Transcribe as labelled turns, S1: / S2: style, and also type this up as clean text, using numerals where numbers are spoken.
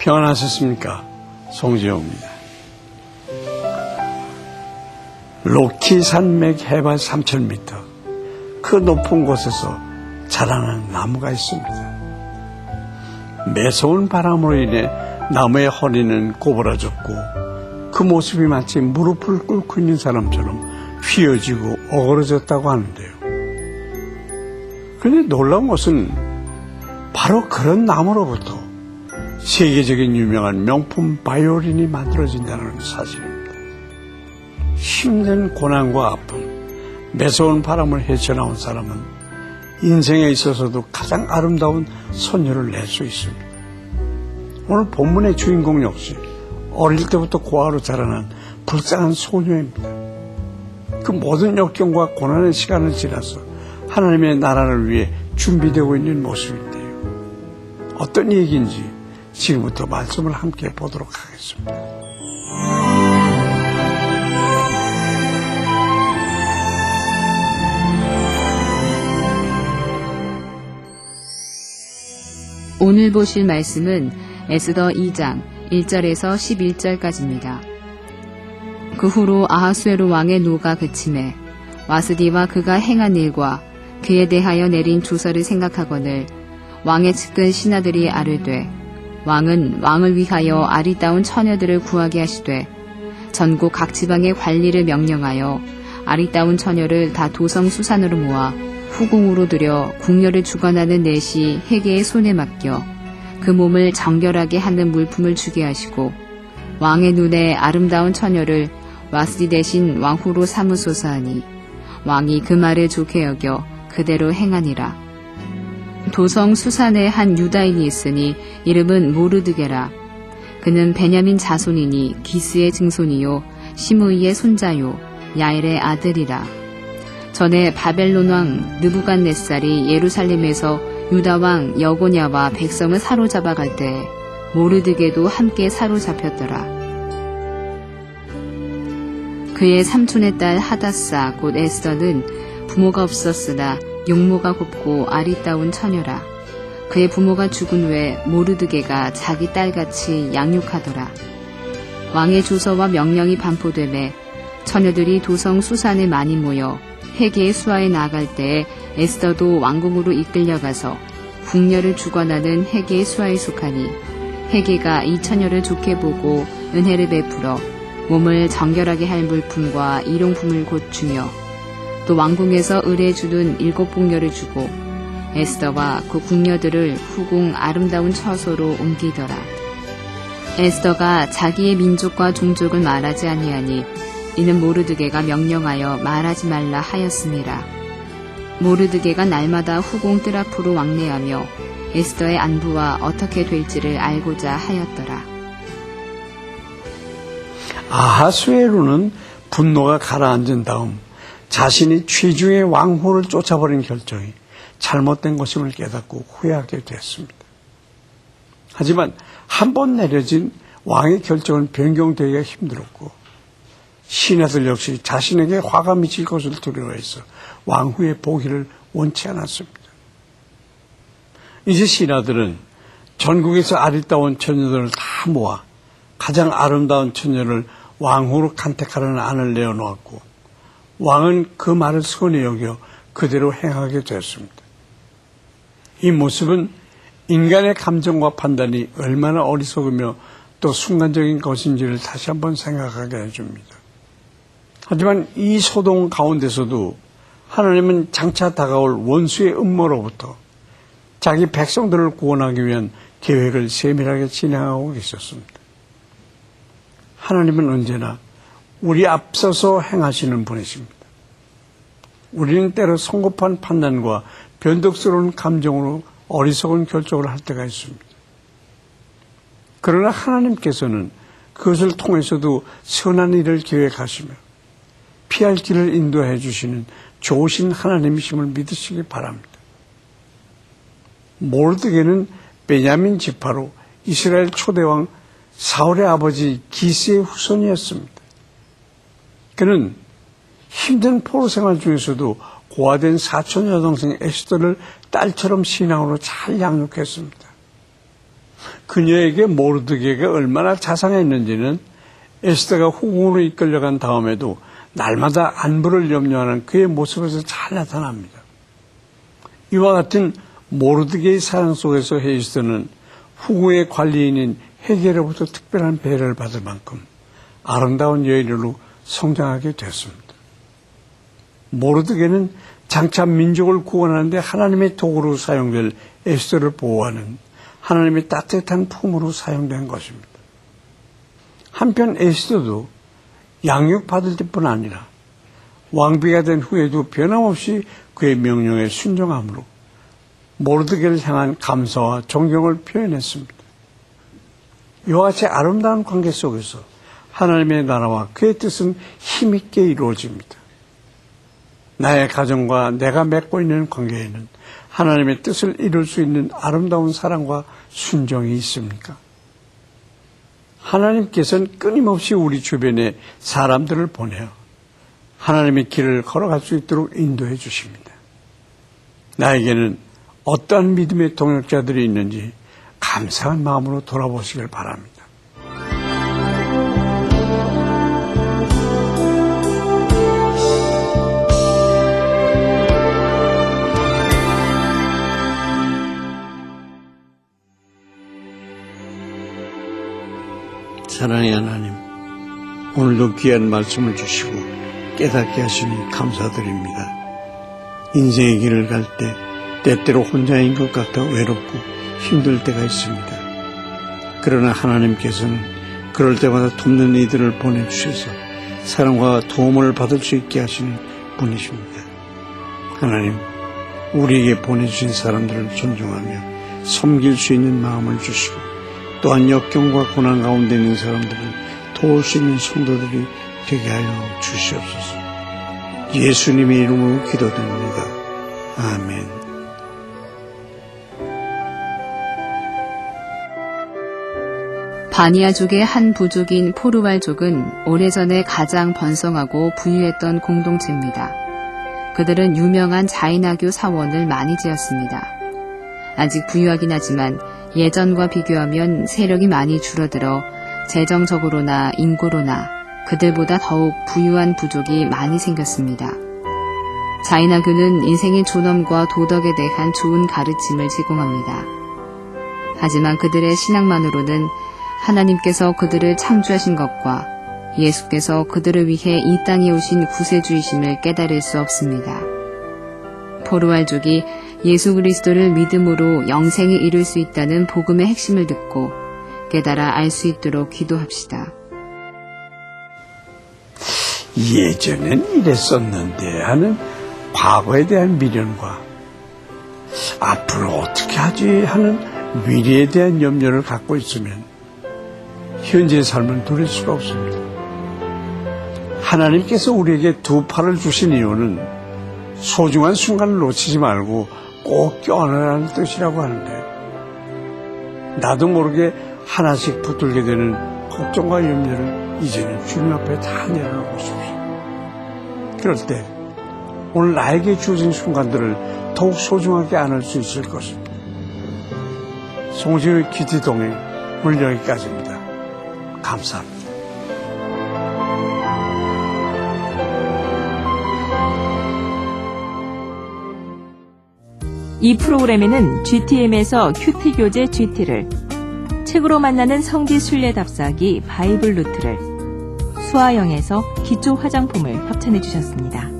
S1: 평안하셨습니까? 송지호입니다. 로키 산맥 해발 3,000m 그 높은 곳에서 자라는 나무가 있습니다. 매서운 바람으로 인해 나무의 허리는 꼬부라졌고 그 모습이 마치 무릎을 꿇고 있는 사람처럼 휘어지고 어그러졌다고 하는데요. 그런데 놀라운 것은 바로 그런 나무로부터 세계적인 유명한 명품 바이올린이 만들어진다는 사실입니다. 힘든 고난과 아픔, 매서운 바람을 헤쳐나온 사람은 인생에 있어서도 가장 아름다운 선율을 낼 수 있습니다. 오늘 본문의 주인공 역시 어릴 때부터 고아로 자라난 불쌍한 소녀입니다. 그 모든 역경과 고난의 시간을 지나서 하나님의 나라를 위해 준비되고 있는 모습인데요. 어떤 얘기인지 지금부터 말씀을 함께 보도록 하겠습니다.
S2: 오늘 보실 말씀은 에스더 2장 1절에서 11절까지입니다. 그 후로 아하수에로 왕의 노가 그침에 와스디와 그가 행한 일과 그에 대하여 내린 조서를 생각하거늘 왕의 측근 신하들이 아뢰되 왕은 왕을 위하여 아리따운 처녀들을 구하게 하시되 전국 각 지방의 관리를 명령하여 아리따운 처녀를 다 도성 수산으로 모아 후궁으로 들여 궁녀를 주관하는 내시 헤게의 손에 맡겨 그 몸을 정결하게 하는 물품을 주게 하시고 왕의 눈에 아름다운 처녀를 와스디 대신 왕후로 삼으소서 하니 왕이 그 말을 좋게 여겨 그대로 행하니라. 도성 수산에 한 유다인이 있으니 이름은 모르드게라. 그는 베냐민 자손이니 기스의 증손이요 시므이의 손자요 야엘의 아들이라. 전에 바벨론 왕 느부갓네살이 예루살렘에서 유다 왕 여고냐와 백성을 사로잡아 갈 때 모르드게도 함께 사로잡혔더라. 그의 삼촌의 딸 하다사 곧 에스더는 부모가 없었으나 용모가 곱고 아리따운 처녀라. 그의 부모가 죽은 후에 모르드게가 자기 딸같이 양육하더라. 왕의 조서와 명령이 반포되매 처녀들이 도성 수산에 많이 모여 헤게의 수하에 나아갈 때에 에스더도 왕궁으로 이끌려가서 궁녀를 주관하는 헤게의 수하에 속하니 헤게가 이 처녀를 좋게 보고 은혜를 베풀어 몸을 정결하게 할 물품과 일용품을 곧 주며 또 왕궁에서 의뢰해주는 7복녀를 주고 에스더와 그 궁녀들을 후궁 아름다운 처소로 옮기더라. 에스더가 자기의 민족과 종족을 말하지 아니하니 이는 모르드게가 명령하여 말하지 말라 하였음이라. 모르드게가 날마다 후궁 뜰 앞으로 왕래하며 에스더의 안부와 어떻게 될지를 알고자 하였더라.
S1: 아하수에로는 분노가 가라앉은 다음 자신이 취중의 왕후를 쫓아버린 결정이 잘못된 것임을 깨닫고 후회하게 됐습니다. 하지만 한 번 내려진 왕의 결정은 변경되기가 힘들었고 신하들 역시 자신에게 화가 미칠 것을 두려워해서 왕후의 보기를 원치 않았습니다. 이제 신하들은 전국에서 아리따운 처녀들을 다 모아 가장 아름다운 처녀를 왕후로 간택하라는 안을 내어놓았고 왕은 그 말을 선히 여겨 그대로 행하게 되었습니다. 이 모습은 인간의 감정과 판단이 얼마나 어리석으며 또 순간적인 것인지를 다시 한번 생각하게 해줍니다. 하지만 이 소동 가운데서도 하나님은 장차 다가올 원수의 음모로부터 자기 백성들을 구원하기 위한 계획을 세밀하게 진행하고 계셨습니다. 하나님은 언제나 우리 앞서서 행하시는 분이십니다. 우리는 때로 성급한 판단과 변덕스러운 감정으로 어리석은 결정을 할 때가 있습니다. 그러나 하나님께서는 그것을 통해서도 선한 일을 계획하시며 피할 길을 인도해 주시는 좋으신 하나님이심을 믿으시기 바랍니다. 모르드게는 베냐민 지파로 이스라엘 초대왕 사울의 아버지 기스의 후손이었습니다. 그는 힘든 포로 생활 중에서도 고아된 사촌 여동생 에스더를 딸처럼 신앙으로 잘 양육했습니다. 그녀에게 모르드게가 얼마나 자상했는지는 에스더가 후궁으로 이끌려간 다음에도 날마다 안부를 염려하는 그의 모습에서 잘 나타납니다. 이와 같은 모르드게의 사랑 속에서 에스더는 후궁의 관리인인 헤게로부터 특별한 배려를 받을 만큼 아름다운 여인으로 성장하게 됐습니다. 모르드게는 장차 민족을 구원하는 데 하나님의 도구로 사용될 에스더를 보호하는 하나님의 따뜻한 품으로 사용된 것입니다. 한편 에스더도 양육받을 때뿐 아니라 왕비가 된 후에도 변함없이 그의 명령에 순종함으로 모르드게를 향한 감사와 존경을 표현했습니다. 이와 같이 아름다운 관계 속에서 하나님의 나라와 그의 뜻은 힘있게 이루어집니다. 나의 가정과 내가 맺고 있는 관계에는 하나님의 뜻을 이룰 수 있는 아름다운 사랑과 순종이 있습니까? 하나님께서는 끊임없이 우리 주변에 사람들을 보내어 하나님의 길을 걸어갈 수 있도록 인도해 주십니다. 나에게는 어떠한 믿음의 동역자들이 있는지 감사한 마음으로 돌아보시길 바랍니다. 사랑의 하나님, 오늘도 귀한 말씀을 주시고 깨닫게 하시니 감사드립니다. 인생의 길을 갈 때 때때로 혼자인 것 같아 외롭고 힘들 때가 있습니다. 그러나 하나님께서는 그럴 때마다 돕는 이들을 보내주셔서 사랑과 도움을 받을 수 있게 하시는 분이십니다. 하나님, 우리에게 보내주신 사람들을 존중하며 섬길 수 있는 마음을 주시고 또한 역경과 고난 가운데 있는 사람들을 도울 수 있는 성도들이 되게 하여 주시옵소서. 예수님의 이름으로 기도드립니다. 아멘.
S2: 바니아족의 한 부족인 포르왈족은 오래전에 가장 번성하고 부유했던 공동체입니다. 그들은 유명한 자이나교 사원을 많이 지었습니다. 아직 부유하긴 하지만 예전과 비교하면 세력이 많이 줄어들어 재정적으로나 인구로나 그들보다 더욱 부유한 부족이 많이 생겼습니다. 자이나교는 인생의 존엄과 도덕에 대한 좋은 가르침을 제공합니다. 하지만 그들의 신앙만으로는 하나님께서 그들을 창조하신 것과 예수께서 그들을 위해 이 땅에 오신 구세주이심을 깨달을 수 없습니다. 포르왈족이 예수 그리스도를 믿음으로 영생에 이룰 수 있다는 복음의 핵심을 듣고 깨달아 알 수 있도록 기도합시다.
S1: 예전엔 이랬었는데 하는 과거에 대한 미련과 앞으로 어떻게 하지 하는 미래에 대한 염려를 갖고 있으면 현재의 삶을 누릴 수가 없습니다. 하나님께서 우리에게 두 팔을 주신 이유는 소중한 순간을 놓치지 말고 꼭 껴안으라는 뜻이라고 하는데, 나도 모르게 하나씩 붙들게 되는 걱정과 염려를 이제는 주님 앞에 다 내려놓고 싶습니다. 그럴 때 오늘 나에게 주어진 순간들을 더욱 소중하게 안을 수 있을 것입니다. 송지의 기지동행 오늘 여기까지입니다. 감사합니다.
S3: 이 프로그램에는 GTM에서 큐티 교재 GT를, 책으로 만나는 성지 순례 답사기 바이블 루트를, 수아영에서 기초 화장품을 협찬해 주셨습니다.